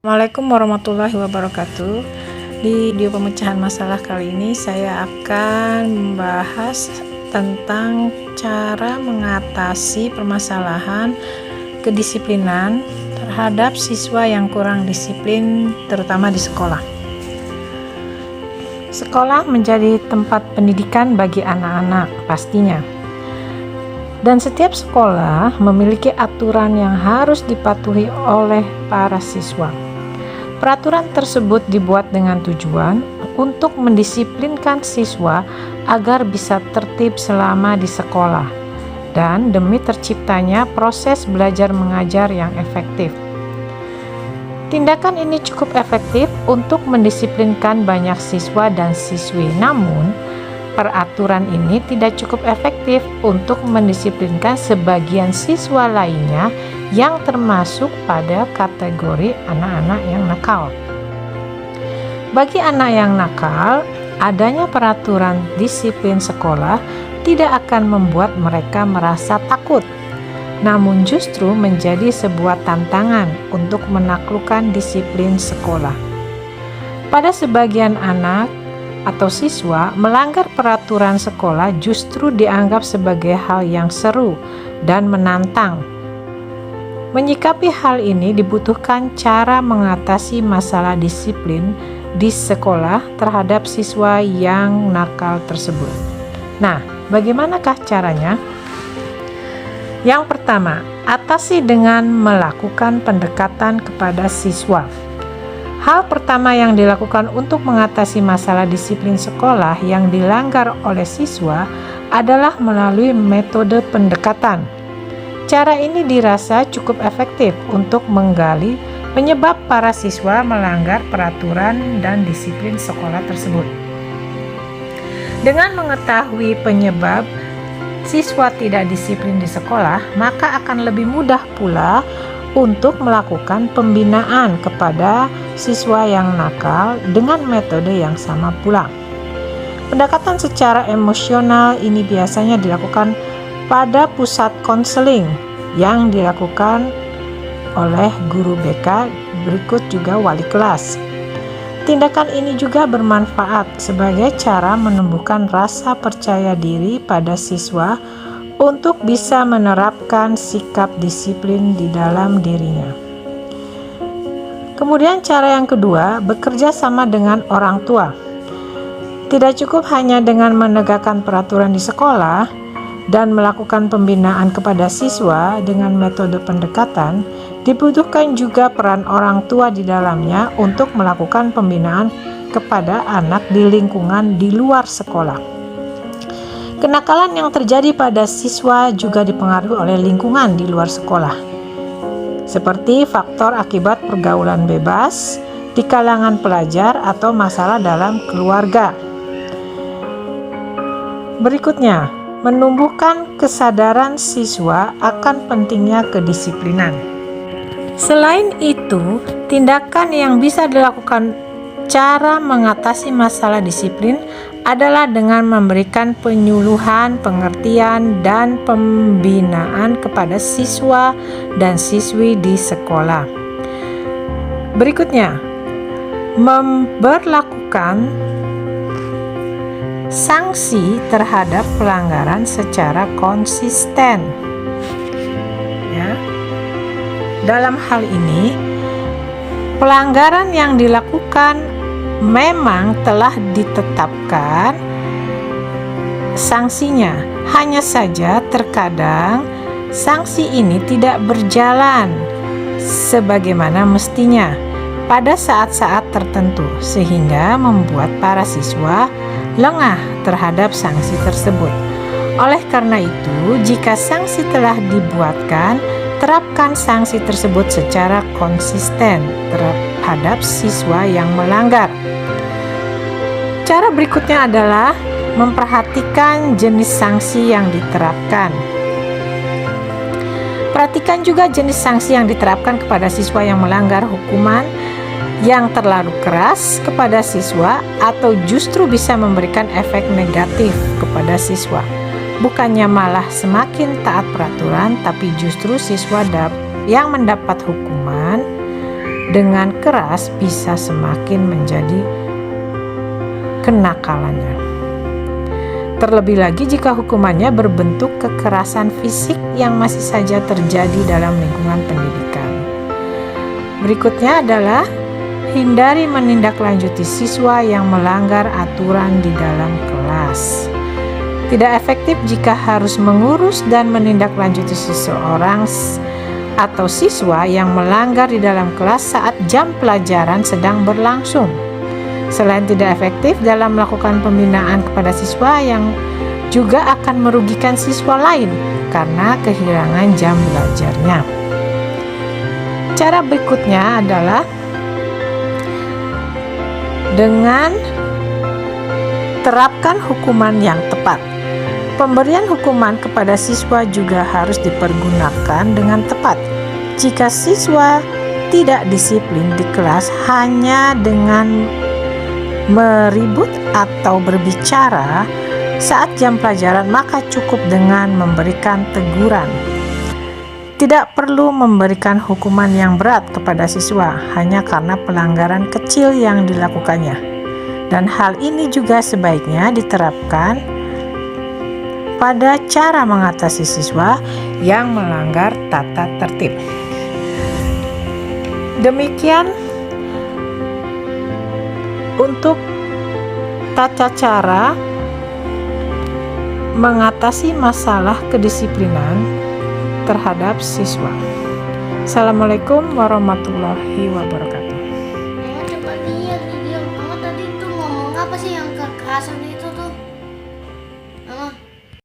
Assalamualaikum warahmatullahi wabarakatuh. Di video pemecahan masalah kali ini saya akan membahas tentang cara mengatasi permasalahan kedisiplinan terhadap siswa yang kurang disiplin, terutama di sekolah. Sekolah menjadi tempat pendidikan bagi anak-anak pastinya. Dan setiap sekolah memiliki aturan yang harus dipatuhi oleh para siswa. Peraturan tersebut dibuat dengan tujuan untuk mendisiplinkan siswa agar bisa tertib selama di sekolah dan demi terciptanya proses belajar mengajar yang efektif. Tindakan ini cukup efektif untuk mendisiplinkan banyak siswa dan siswi, namun peraturan ini tidak cukup efektif untuk mendisiplinkan sebagian siswa lainnya yang termasuk pada kategori anak-anak yang nakal. Bagi anak yang nakal, adanya peraturan disiplin sekolah tidak akan membuat mereka merasa takut, namun justru menjadi sebuah tantangan untuk menaklukkan disiplin sekolah. Pada sebagian anak atau siswa, melanggar peraturan sekolah justru dianggap sebagai hal yang seru dan menantang. Menyikapi hal ini dibutuhkan cara mengatasi masalah disiplin di sekolah terhadap siswa yang nakal tersebut. Nah, bagaimanakah caranya? Yang pertama, atasi dengan melakukan pendekatan kepada siswa. Hal pertama yang dilakukan untuk mengatasi masalah disiplin sekolah yang dilanggar oleh siswa adalah melalui metode pendekatan. Cara ini dirasa cukup efektif untuk menggali penyebab para siswa melanggar peraturan dan disiplin sekolah tersebut. Dengan mengetahui penyebab siswa tidak disiplin di sekolah, maka akan lebih mudah pula untuk melakukan pembinaan kepada siswa yang nakal dengan metode yang sama pula. Pendekatan secara emosional ini biasanya dilakukan pada pusat konseling yang dilakukan oleh guru BK, berikut juga wali kelas. Tindakan ini juga bermanfaat sebagai cara menumbuhkan rasa percaya diri pada siswa untuk bisa menerapkan sikap disiplin di dalam dirinya. Kemudian cara yang kedua, bekerja sama dengan orang tua. Tidak cukup hanya dengan menegakkan peraturan di sekolah dan melakukan pembinaan kepada siswa dengan metode pendekatan, dibutuhkan juga peran orang tua di dalamnya untuk melakukan pembinaan kepada anak di lingkungan di luar sekolah. Kenakalan yang terjadi pada siswa juga dipengaruhi oleh lingkungan di luar sekolah, seperti faktor akibat pergaulan bebas di kalangan pelajar atau masalah dalam keluarga. Berikutnya, menumbuhkan kesadaran siswa akan pentingnya kedisiplinan. Selain itu, tindakan yang bisa dilakukan cara mengatasi masalah disiplin adalah dengan memberikan penyuluhan, pengertian, dan pembinaan kepada siswa dan siswi di sekolah. Berikutnya, memberlakukan sanksi terhadap pelanggaran secara konsisten. Ya. Dalam hal ini, pelanggaran yang dilakukan memang telah ditetapkan sanksinya. Hanya saja terkadang sanksi ini tidak berjalan sebagaimana mestinya pada saat-saat tertentu, sehingga membuat para siswa lengah terhadap sanksi tersebut. Oleh karena itu, jika sanksi telah dibuatkan, terapkan sanksi tersebut secara konsisten terhadap siswa yang melanggar. Cara berikutnya adalah memperhatikan jenis sanksi yang diterapkan. Perhatikan juga jenis sanksi yang diterapkan kepada siswa yang melanggar, hukuman yang terlalu keras kepada siswa atau justru bisa memberikan efek negatif kepada siswa. Bukannya malah semakin taat peraturan, tapi justru siswa yang mendapat hukuman dengan keras bisa semakin menjadi kenakalannya. Terlebih lagi jika hukumannya berbentuk kekerasan fisik yang masih saja terjadi dalam lingkungan pendidikan. Berikutnya adalah hindari menindaklanjuti siswa yang melanggar aturan di dalam kelas. Tidak efektif jika harus mengurus dan menindaklanjuti seseorang atau siswa yang melanggar di dalam kelas saat jam pelajaran sedang berlangsung. Selain tidak efektif dalam melakukan pembinaan kepada siswa yang juga akan merugikan siswa lain karena kehilangan jam belajarnya. Cara berikutnya adalah dengan terapkan hukuman yang tepat. Pemberian hukuman kepada siswa juga harus dipergunakan dengan tepat. Jika siswa tidak disiplin di kelas hanya dengan meribut atau berbicara saat jam pelajaran, maka cukup dengan memberikan teguran. Tidak perlu memberikan hukuman yang berat kepada siswa hanya karena pelanggaran kecil yang dilakukannya. Dan hal ini juga sebaiknya diterapkan pada cara mengatasi siswa yang melanggar tata tertib. Demikian untuk tata cara mengatasi masalah kedisiplinan terhadap siswa. Assalamualaikum warahmatullahi wabarakatuh.